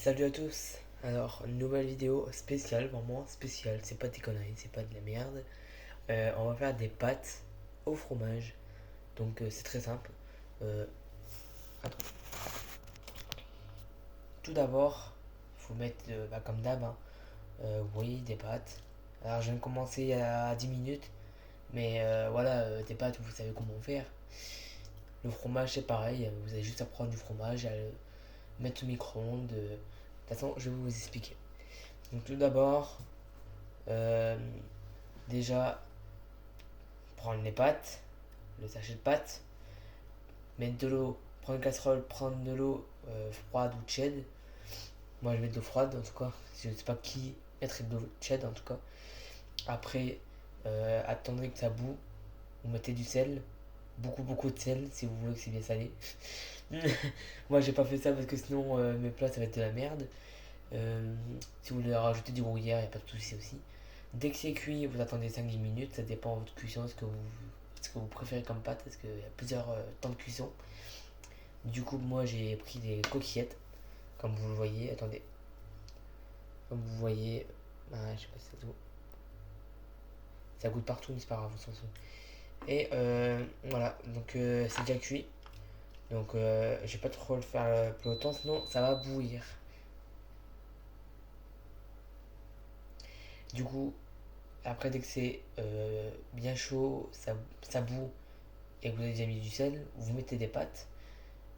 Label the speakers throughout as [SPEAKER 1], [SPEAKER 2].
[SPEAKER 1] Salut à tous. Alors, nouvelle vidéo spéciale, vraiment spéciale, c'est pas des conneries, c'est pas de la merde. On va faire des pâtes au fromage. Donc c'est très simple. Euh, attends. Tout d'abord, il faut mettre, comme d'hab, hein, vous voyez, des pâtes. Alors je viens de commencer il y a 10 minutes, mais voilà, des pâtes, vous savez comment faire. Le fromage c'est pareil, vous avez juste à prendre du fromage, à le mettre au micro-ondes. De toute façon, je vais vous expliquer. Donc tout d'abord, euh, déjà, prendre les pâtes, le sachet de pâtes, mettre de l'eau, prendre une casserole, prendre de l'eau froide ou tiède. Moi je mets de l'eau froide en tout cas, je ne sais pas qui mettrait de l'eau tiède en tout cas. Après, attendez que ça bout, vous mettez du sel, beaucoup de sel si vous voulez que c'est bien salé. Moi j'ai pas fait ça parce que sinon mes plats ça va être de la merde. Euh, Si vous voulez rajouter du gruyère, il n'y a pas de souci aussi. Dès que c'est cuit, vous attendez 5-10 minutes, ça dépend de votre cuisson, ce que vous préférez comme pâte, parce qu'il y a plusieurs temps de cuisson. Du coup, moi j'ai pris des coquillettes, comme vous le voyez, attendez, comme vous voyez, je sais pas si ça goûte partout, mais c'est pas grave, on s'en fout. Et voilà, donc c'est déjà cuit, donc je vais pas trop le faire plus longtemps, sinon ça va bouillir. Du coup, après, dès que c'est bien chaud, ça bout et que vous avez déjà mis du sel, vous mettez des pâtes.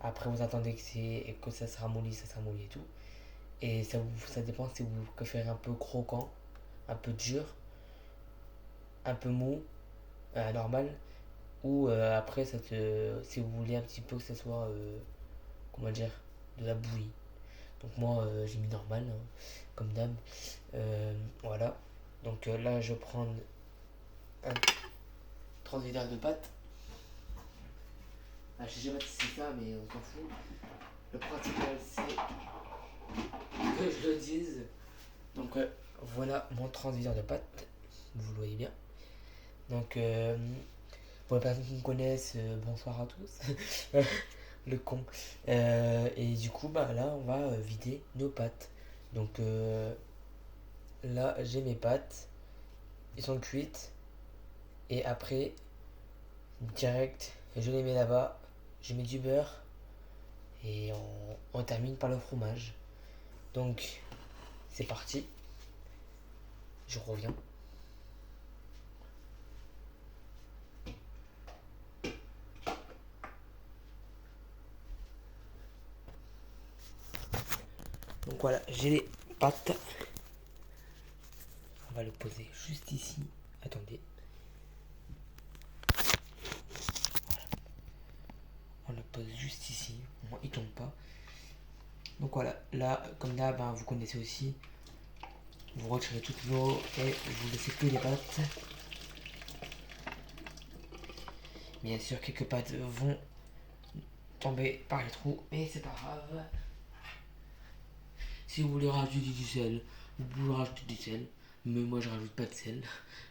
[SPEAKER 1] Après, vous attendez que ça se ramollit et tout. Et ça dépend si vous préférez un peu croquant, un peu dur, un peu mou, normal. Ou après, si vous voulez un petit peu que ça soit, comment dire, de la bouillie. Donc moi, j'ai mis normal, hein, comme d'hab. Voilà. Donc là, je vais prendre un transfert de pâte. Je sais jamais si c'est ça, mais on s'en fout. Le principal, c'est que je le dise. Donc, voilà mon transviseur de pâte. Vous le voyez bien. Donc, pour les personnes qui me connaissent, bonsoir à tous. Le con. Et du coup, bah là, on va vider nos pâtes. Donc, là, j'ai mes pâtes. Ils sont cuites. Et après, direct, je les mets là-bas. Je mets du beurre. Et on termine par le fromage. Donc, c'est parti. Je reviens. Donc voilà, j'ai les pâtes. On va le poser juste ici. Attendez. On le pose juste ici. Au moins, il tombe pas. Donc voilà, là, comme d'hab, vous connaissez aussi. Vous retirez toute l'eau et vous laissez que les pâtes. Bien sûr, quelques pâtes vont tomber par les trous, mais c'est pas grave. Si vous voulez rajouter du sel, vous pouvez rajouter du sel. Mais moi, je rajoute pas de sel.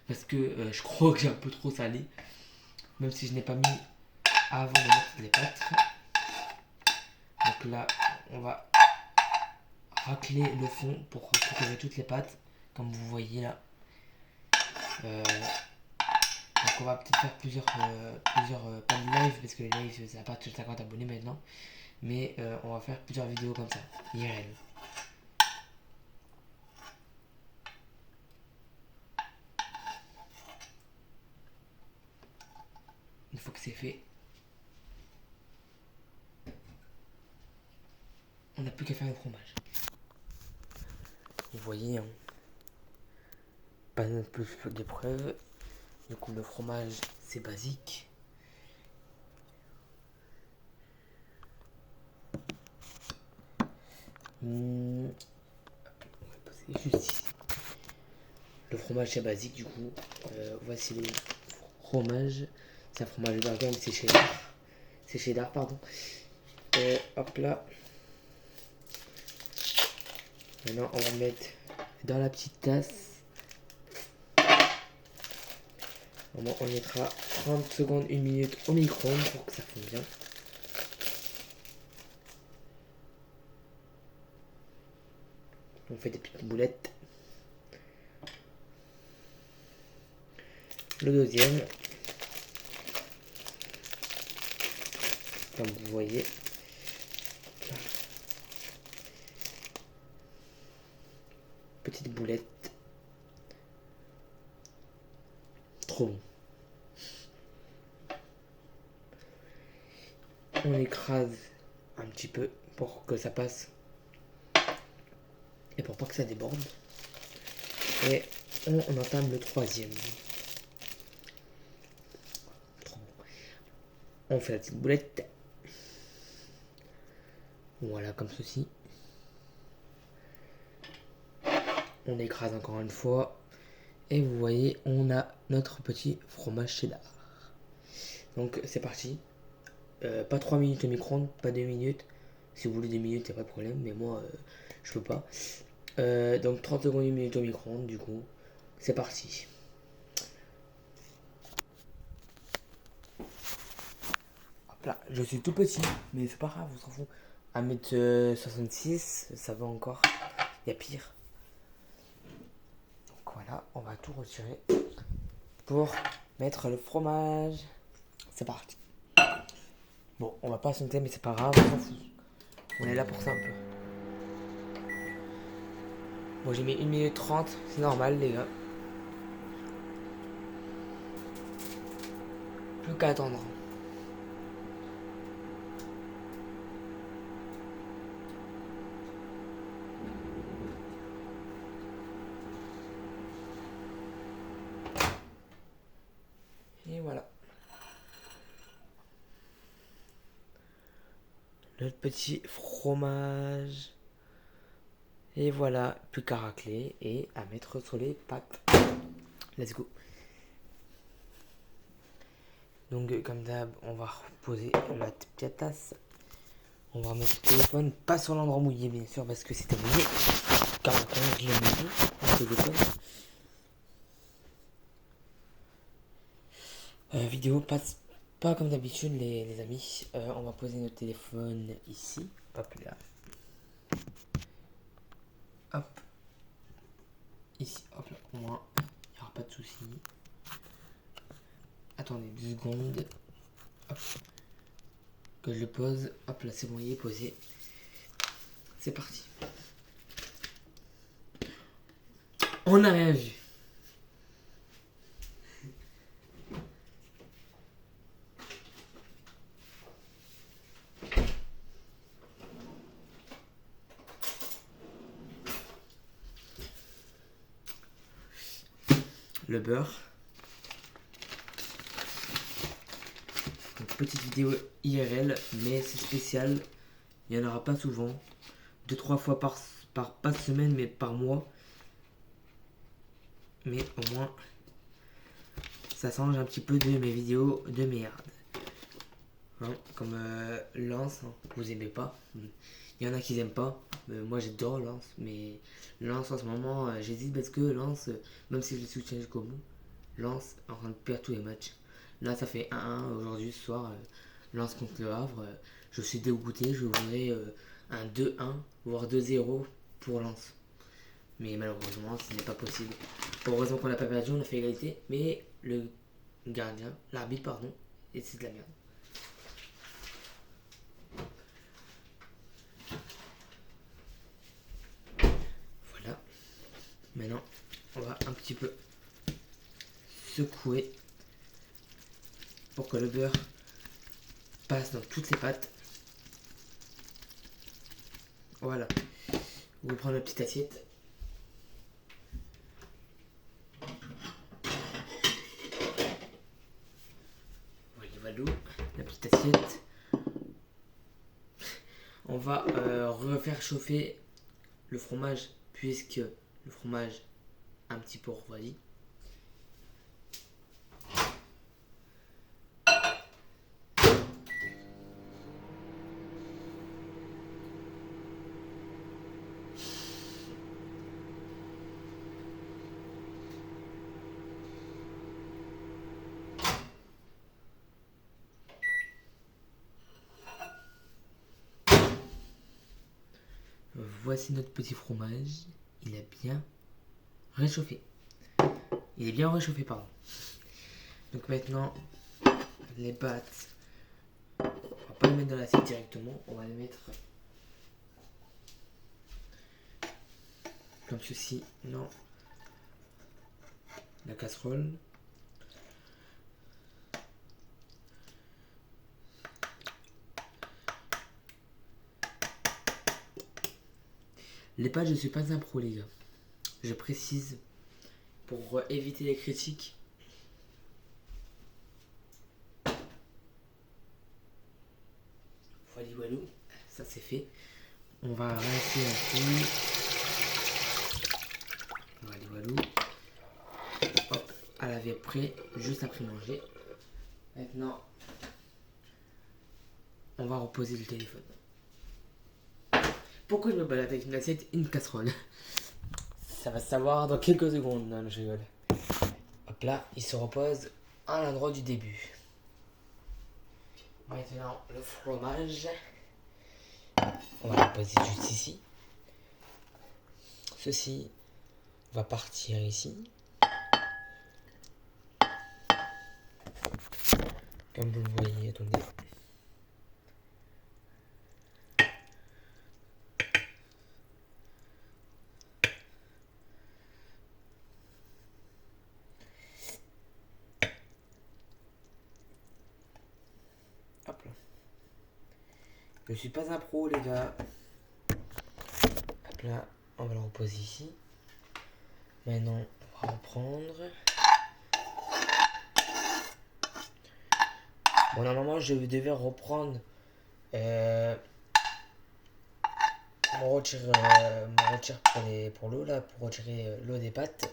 [SPEAKER 1] Parce que je crois que j'ai un peu trop salé. Même si je n'ai pas mis avant de mettre les pâtes. Donc là, on va racler le fond pour récupérer toutes les pâtes, comme vous voyez là. Donc on va peut-être faire plusieurs pas de live, parce que les lives ça n'a pas de 50 abonnés maintenant. Mais on va faire plusieurs vidéos comme ça, IRL. Une fois que c'est fait, on n'a plus qu'à faire le fromage. Vous voyez, hein, pas non plus d'épreuve. Du coup, le fromage, c'est basique. On va passer juste ici. Le fromage, c'est basique, du coup. Voici le fromage. C'est un fromage de burger, mais c'est cheddar. C'est cheddar, pardon. Hop là. Maintenant, on va mettre dans la petite tasse. On mettra 30 secondes, 1 minute au micro-ondes pour que ça fonde bien. On fait des petites boulettes. Le deuxième, comme vous voyez, petite boulette. Trop bon. On écrase un petit peu pour que ça passe et pour pas que ça déborde. Et on entame le troisième. Trop bon. On fait la petite boulette. Voilà, comme ceci. On écrase encore une fois. Et vous voyez, on a notre petit fromage cheddar. Donc c'est parti. Pas 3 minutes au micro-ondes, pas 2 minutes. Si vous voulez 2 minutes, y'a pas de problème. Mais moi, je peux pas. Donc 30 secondes, 1 minute au micro-ondes, du coup. C'est parti. Hop là, je suis tout petit, mais c'est pas grave, on s'en fout. 1m66, ça va encore. Il y a pire. Donc voilà, on va tout retirer pour mettre le fromage. C'est parti. Bon, on va pas sauter, mais c'est pas grave, on s'en fout. On est là pour ça un peu. Bon, j'ai mis 1 minute 30, c'est normal, les gars. Plus qu'à attendre. Et voilà. Le petit fromage. Et voilà, plus qu'à racler et à mettre sur les pâtes. Let's go. Donc comme d'hab, on va reposer la petite tasse. On va mettre le téléphone, pas sur l'endroit mouillé bien sûr parce que c'était mouillé. Car quand je l'ai mouillé, on se déconne. Vidéo passe pas comme d'habitude les amis. On va poser notre téléphone ici. Hop là. Hop. Ici, hop là. Au moins, il n'y aura pas de soucis. Attendez 2 secondes. Hop. Que je le pose. Hop là, c'est bon, il est posé. C'est parti. On n'a rien vu. Le beurre. Donc, petite vidéo IRL, mais c'est spécial. Il n'y en aura pas souvent. 2-3 fois pas semaine, mais par mois. Mais au moins, ça change un petit peu de mes vidéos de merde. Hein, comme Lance, hein, vous aimez pas. Il y en a qui n'aiment pas. Moi j'adore Lance, mais Lance en ce moment, j'hésite parce que Lance, même si je le soutiens jusqu'au bout, Lance est en train de perdre tous les matchs. Là ça fait 1-1 aujourd'hui ce soir, Lance contre le Havre. Je suis dégoûté, je voudrais un 2-1, voire 2-0 pour Lance. Mais malheureusement, ce n'est pas possible. Heureusement qu'on n'a pas perdu, on a fait égalité, mais le gardien, l'arbitre, pardon, et c'est de la merde. Voilà. Maintenant, on va un petit peu secouer pour que le beurre passe dans toutes les pâtes. Voilà. Vous prenez la petite assiette. Voilà, la petite assiette. On va refaire chauffer le fromage puisque le fromage un petit peu refroidi. Voici notre petit fromage. il est bien réchauffé. Il est bien réchauffé, pardon. Donc maintenant, les pâtes, on va pas les mettre dans l'assiette directement, on va les mettre comme ceci dans la casserole. Les pâtes, je ne suis pas un pro, les gars. Je précise pour éviter les critiques. Voilà, voilà, ça c'est fait. On va rincer un peu. Voilà, voilà. Hop, à laver prêt, juste après manger. Maintenant, on va reposer le téléphone. Pourquoi je me balade avec une assiette et une casserole? Ça va se savoir dans quelques secondes. Non, je rigole. Hop là, il se repose à l'endroit du début. Maintenant, le fromage. On va le poser juste ici. Ceci va partir ici. Comme vous le voyez, attendez. Hop là. Je suis pas un pro, les gars. Hop là, on va le reposer ici. Maintenant, on va reprendre. Bon, normalement, je devais reprendre mon retire pour l'eau, là, pour retirer l'eau des pâtes.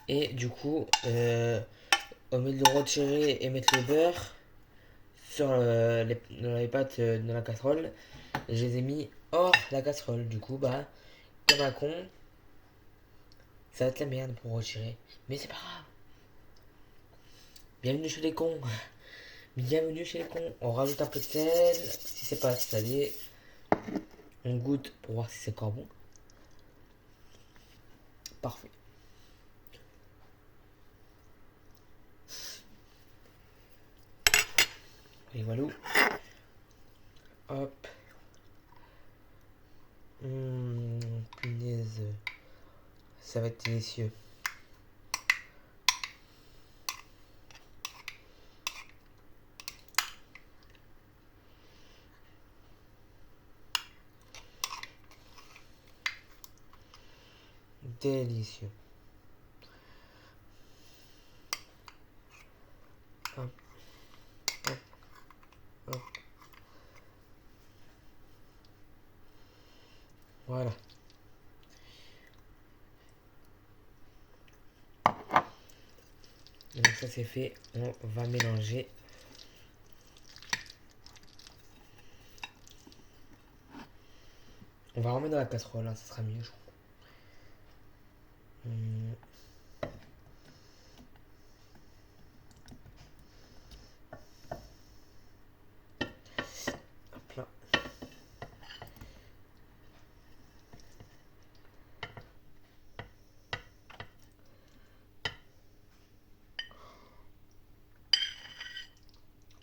[SPEAKER 1] Et du coup, au lieu de le retirer et mettre le beurre sur dans les pâtes dans la casserole, je les ai mis hors la casserole. Du coup, bah, comme un con, ça va être la merde pour retirer. Mais c'est pas grave. Bienvenue chez les cons. Bienvenue chez les cons. On rajoute un peu de sel. Si c'est pas salé, on goûte pour voir si c'est encore bon. Parfait. Et voilà. Hop. Punaise. Ça va être délicieux. Délicieux. Hop, hop, hop. Voilà. Donc ça c'est fait. On va mélanger. On va remettre dans la casserole, hein, ça sera mieux, je crois. Hop là.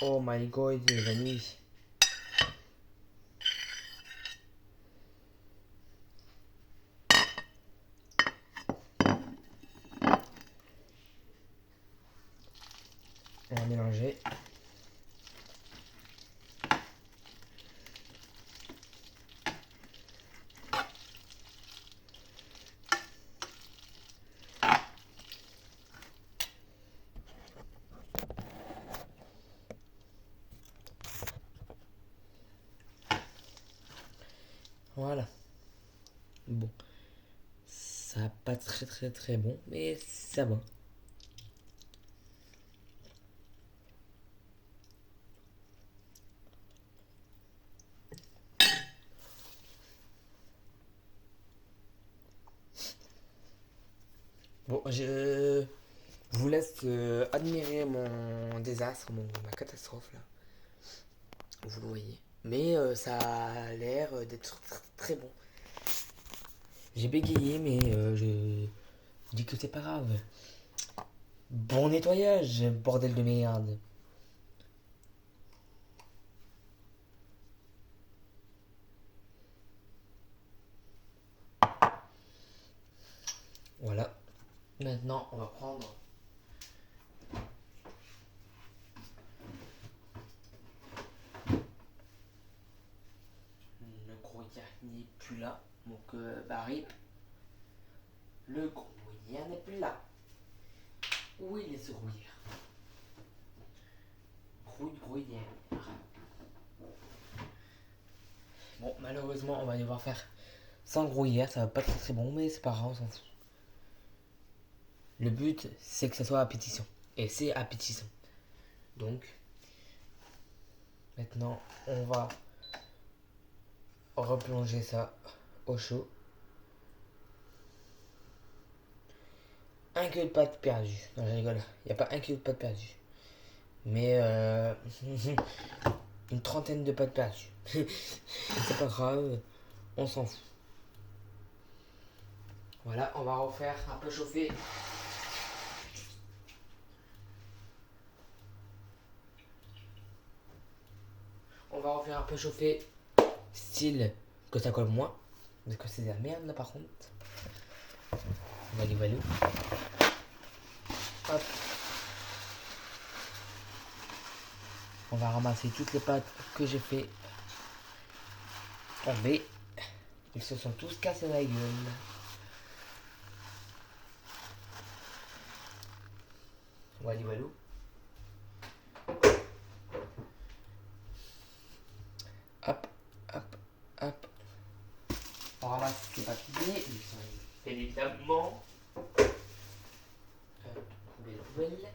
[SPEAKER 1] Oh my god, les amis. On va mélanger. Voilà. Bon. Ça n'a pas très bon, mais ça va. Bon, je vous laisse admirer mon désastre, ma catastrophe là. Vous le voyez. Mais ça a l'air d'être très bon. J'ai bégayé, mais je dis que c'est pas grave. Bon nettoyage, bordel de merde. Voilà. Maintenant, on va prendre le gruyère n'est plus là. Donc, rip. Le gruyère n'est plus là. Où il est ce gruyère? Gruyère. Bon, malheureusement, on va devoir faire sans gruyère. Ça va pas être très bon, mais c'est pas grave, on s'en fout. Le but, c'est que ça soit appétissant. Et c'est appétissant. Donc, maintenant, on va replonger ça au chaud. Un kilo de pâtes perdues. Non, je rigole. Il n'y a pas un kilo de pâtes perdues. Mais une trentaine de pâtes perdues. C'est pas grave. On s'en fout. Voilà, on va refaire un peu chauffer. On va refaire un peu chauffer. Style que ça colle moins. Parce que c'est de la merde là par contre. Valou valou. Hop. On va ramasser toutes les pâtes que j'ai fait tomber. Ils se sont tous cassés la gueule. Walou walou. Hop, hop, hop. On ramasse les papiers. Ils sont bien évidemment. Poubelle, poubelle.